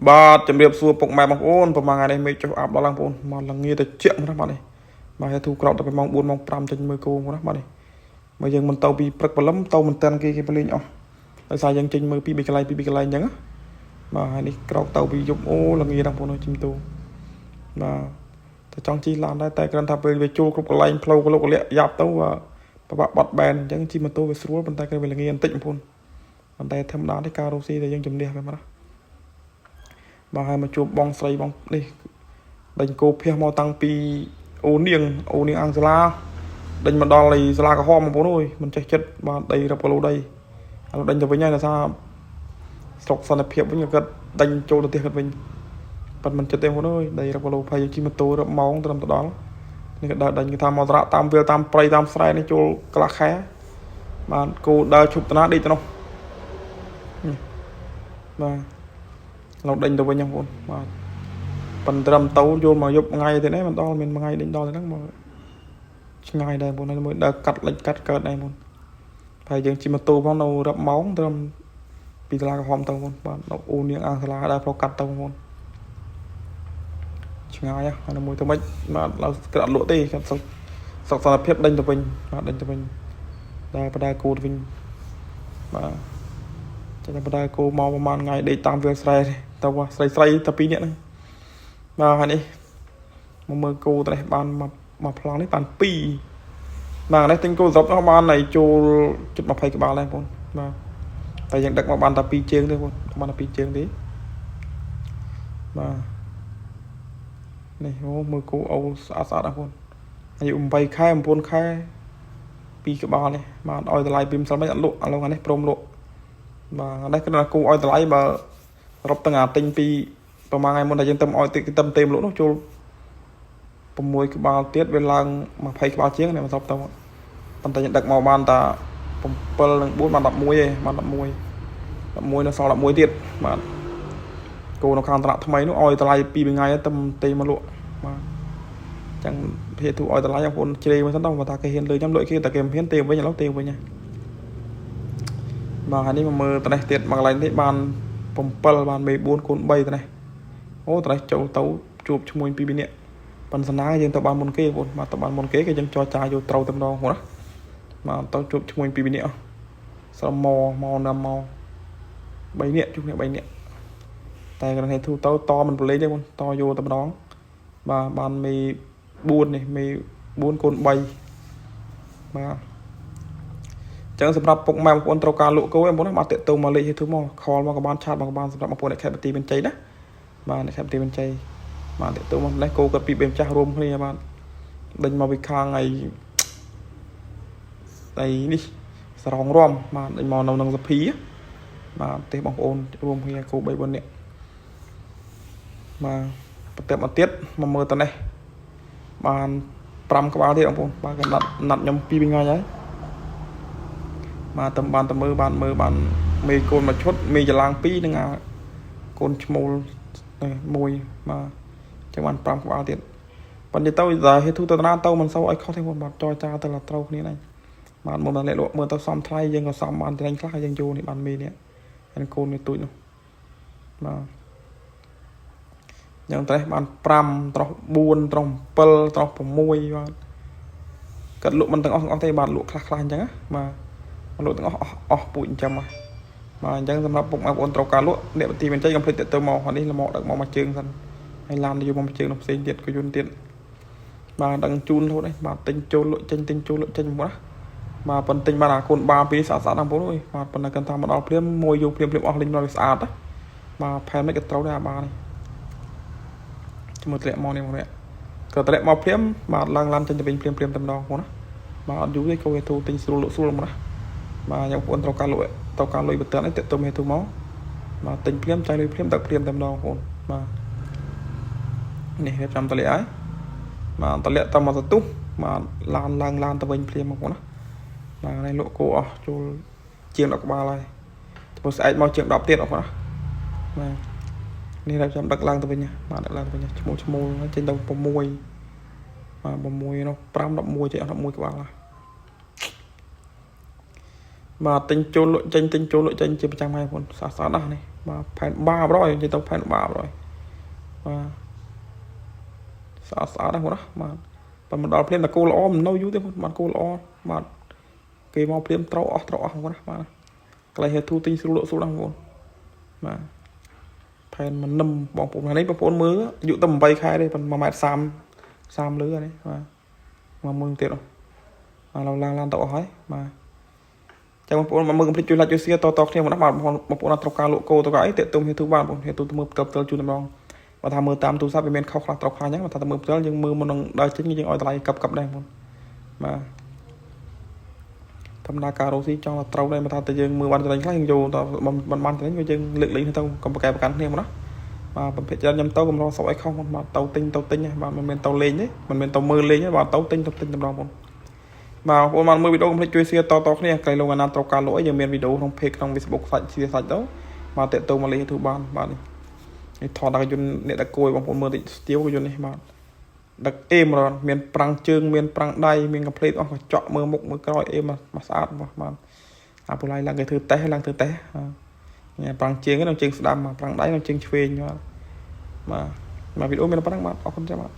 បាទជំរាបសួរពុកម៉ែបងប្អូនប្រហែលថ្ងៃនេះមេឃចុះអាប់ដល់ឡើងបងប្អូនមកល្ងាទៅជក់ណាបាទនេះបាទហើយទូក្រោកដល់ម៉ោង4ម៉ោង5ចេញមើលគោណាបាទនេះមកយើងមិនទៅពីព្រឹកព្រលឹមទៅមិនតាន់គេប្រលេងអស់ដោយសារយើងចេញមើលពី3កន្លែងអញ្ចឹងបាទហើយនេះក្រោកទៅពីយប់អូល្ងាដល់បងប្អូនជិមទូបាទតែចង់ជិះឡានដែរតែគ្រាន់ថាពេលវាចូលគ្រប់កន្លែងផ្លូវកលុកកលាក់យ៉ាប់ទៅពិបាកបាត់បែនអញ្ចឹងជិះម៉ូតូវាស្រួលប៉ុន្តែគេវាល្ងាបន្តិចបងប្អូនប៉ុន្តែធម្មតាទេការរស់ស៊ីតែយើងជំនះវាមកណាបាទហើយមកជួបបងស្រីបងនេះដេញគោភះមកតាំងពីអូនាងអង្គសាលាដេញមកដល់ឯសាលាក្រហមបងប្អូនអើយមិនចេះចិត្តបាទដី10គីឡូដីឥឡូវដេញទៅវិញហើយដោយសារស្រុកសន្តិភាពវិញគាត់ដេញចូលទៅផ្ទះគាត់វិញប៉ុន្តែមិនចិត្តទេបងប្អូនអើយដី10គីឡូភ័យជិះម៉ូតូ10ម៉ោងត្រឹមទៅដល់នេះក៏ដើរដេញគេថាមកសារៈតាមវាលតាមព្រៃតាមស្រែនេះចូលកន្លះខែបាទគោដើរឈប់តាណាដេកទៅនោះបាទเราដេញទៅវិញបងប្អូនបាទប៉ុន្តែត្រឹមទៅយល់មកយប់ថ្ងៃទេនេះមិនដល់មានថ្ងៃដេញដល់ទេហ្នឹងមកឆ្ងាយដែរបងប្អូនមើលដើរកាត់លិចកាត់កើតដែរបងប្អូនហើយយើងជិះម៉ូតូផងនៅ10ម៉ោងត្រឹមពីសាលាក្រហមទៅបងប្អូនបាទនៅអូនាងអង្គសាលាដើរផ្លូវកាត់ទៅបងប្អូនឆ្ងាយហើយមួយទៅមិនបាទเราក្រាក់លក់ទេគាត់សុខសន្តិភាពដេញទៅវិញបាទដេញទៅវិញដើរបដាគូទៅវិញបាទចាំបដាគោមកប្រហែលថ្ងៃដេកតាមវាលស្រែទៅស្រីតែ2នាក់ហ្នឹងបាទហើយនេះមកមើលគោទៅនេះបានមកប្លង់នេះបាន2បាទនេះទិញគោសរុបនោះបានឲ្យចូលជិត20ក្បាលដែរបងប្អូនបាទតែយើងដឹកមកបានតែ2ជើងទេបងប្អូនបានតែ2ជើងទេបាទនេះអូមើលគោអូស្អាតបងប្អូនអាយុ8ខែ9ខែ2ក្បាលនេះបានឲ្យតម្លៃពីម្សិលមិញអត់លក់ឥឡូវនេះព្រមលក់បាទនេះគឺគូឲ្យតម្លៃបើរົບទាំងអាទិញពីប្រហែលថ្ងៃមុនតែយើងទៅឲ្យទឹកទៅទេមលក់នោះចូល6ក្បាលទៀតវាឡើង20ក្បាលជាងនេះមិនសពទៅប៉ុន្តែយើងដឹកមកបានតែ7និង4បាន11ឯងបាន11នៅសល់11ទៀតបាទគោនៅខាងត្រាក់ថ្មីនោះឲ្យតម្លៃ2ថ្ងៃទៅទេមកលក់បាទអញ្ចឹងភាទូឲ្យតម្លៃបងប្អូនជ្រេមើលសិនទៅបើថាគេហ៊ានលើខ្ញុំលក់គេតែគេមិនហ៊ានទេវិញឥឡូវទេវិញហ៎បាទហើយនេះមកមើលត្នេះទៀតមកកន្លែងនេះបាន7បានមេ4คูณ3ត្នេះអូត្នេះចូលទៅជួបឈ្មោះពី2នាក់ប៉ុន្តែណាយើងទៅបានមុនគេបងបាទទៅបានមុនគេគេយើងចរចាយកត្រូវតែម្ដងហ្នឹងណាបាទទៅជួបឈ្មោះពី2នាក់ស្រមកណាំមក3នាក់ជួបគ្នា3នាក់តែគ្រាន់តែទូទៅតមិនប្រឡេងទេបងតយកតែម្ដងបាទបានមេ4នេះមេ4คูณ3បាទចឹងសម្រាប់ពុកម៉ែបងប្អូនត្រូវការលក់គោបងប្អូនណាបាទតាក់ទងមកលេខហេតុមកខលមកក៏បានឆាតមកក៏បានសម្រាប់បងប្អូនអ្នកខេត្តបន្ទាយមានជ័យណាបាទអ្នកខេត្តបន្ទាយមានជ័យបាទតាក់ទងមកម្លេះគោគាត់ពីបេម្ចាស់រួមគ្នាបាទដេញមកពីខាងឯនេះសរងរំបាទដេញមកនៅនឹងសភីបាទទេបងប្អូនរួមគ្នាគោ3 4នាក់បាទបន្ទាប់មកទៀតមកមើលតនេះបាន5ក្បាលទៀតបងប្អូនបាទគេណាត់ខ្ញុំ2ថ្ងៃហើយបាទតំបានតើមើលបានមេកូនមួយឈុតមេចឡាង2និងកូនឈ្មោល1បាទចឹងបាន5ក្បាលទៀតប៉ុន្តែទៅតែហេតុទៅតាទៅមិនសូវឲ្យខុសទេបងបាទចរចាទៅត្រូវគ្នាហ្នឹងបាទមុនតែលក់មើលទៅសំថ្លៃយើងក៏សំបានតែខ្លះយើងយកនេះបានមេនេះហើយកូននេះទូចនោះបាទយ៉ាងតែបាន5ត្រោះ4ត្រោះ7ត្រោះ6បាទគាត់លក់មិនទាំងអស់ទេបាទលក់ខ្លះអញ្ចឹងណាបាទលក់ទាំងអស់ពូជចិញ្ចឹមបាទអញ្ចឹងសម្រាប់ពុកបងប្អូនត្រូវការលក់អ្នកបន្ទាយមានជ័យកុំភ្លេចទៅមកនេះមកដឹកមកជើងសិនហើយឡានយកមកជើងនោះផ្សេងទៀតក៏យន្តទៀតបាទដឹងជូនរហូតនេះបាទទិញចូលលក់ចេញទិញចូលលក់ចេញមកណាបាទប៉ុន្តែទិញបានអាកូនបាពីស្អាតបងប្អូនអើយបាទប៉ុន្តែគាត់ថាមកដល់ព្រាមមួយយកព្រាមអស់លេងមកវាស្អាតណាបាទផែនមិនក៏ត្រូវដែរអាបានេះជាមួយតម្លាក់មកនេះមកនេះក៏តម្លាក់មកព្រាមបាទឡើងឡានចេញទៅវិញព្រាមតែម្ដងបងណាបាទអត់យូរទេគោហេតុទិញស្រួលលក់ស្រួលមកណាបាទយ៉ាងបងប្អូនត្រូវការលក់ត្រូវការលុយបន្ទាន់នេះតាក់ទងហេតុមកបាទទិញព្រាមចាយលុយព្រាមដាក់ព្រាមតែម្ដងបងប្អូនបាទនេះរៀបចំតម្លាក់ហើយបាទតម្លាក់តមកទៅបាទឡានឡើងឡានទៅវិញព្រាមបងប្អូនណាបាទនេះលក់គោអស់ចូលជាង10ក្បាលហើយទៅស្អែកមកជាង10ទៀតបងប្អូនណាបាទនេះរៀបចំដឹកឡើងទៅវិញបាទដឹកឡើងទៅវិញឈ្មោះចេញទៅ6បាទ6នោះ5 11ចេញអស់11ក្បាល mà tinh chôn lộ tranh chỉ trăm hai con xã đa này mà phải ba rồi chỉ tao phải ba rồi mà xã đó mà mình đào thêm là cô lõ mình nấu dưới thế mà cô lõ mà cái mau thêm trâu không có mà cái này thu tinh số đăng luôn mà phải mình nằm bọn phụ này bọn phụ mưa dụ tầm bay khai đây mà mẹ sam lứa đấy mà mừng tiền rồi màเราlan tàu hỏi mà chẳng một bộ mà mừng cái chuyện là chuyện xưa to thêm một bộ là tàu cá lộ cô tàu cá ấy tiện tung hệ thứ ba bộ hệ tụ mưa cập tàu chu nằm và tham mưa tam tu sát bên khâu khạc tàu khai nhá mà tham mưa tới nhưng mưa một đời chính như ở lại cập đây mà thầm đa cà rô xí cho là trâu đây mà tham tới dương mưa ban cho đánh khác hình dù tao ban cho đánh với dương lực lý tao còn một cái cắn thêm đó mà mình phải cho nhầm tàu còn lo sợ hay không mà tàu tinh mà mình tàu lên đấy mình tàu mưa lên nhé và tàu tinh tầm đó mà hôm nay mới video không thấy chơi xe to này cái lồng anh tàu cá lỗi giờ miền video trong page trong Facebook sạch đó mà tệ tàu mà lấy thứ ban bạn này thọ đặc dụng để đặc cối bằng một mưa thì tiêu cái này mà đặc êm rồi miền prang chương miền prang đay miền cà phê hoặc chọn mưa mục mưa coi êm mà sát mà bữa nay là cái thứ té là thứ té prang chương cái đồng chương đam mà prang đáy đồng chương phê mà video mình bắt đầu bạn con cho bạn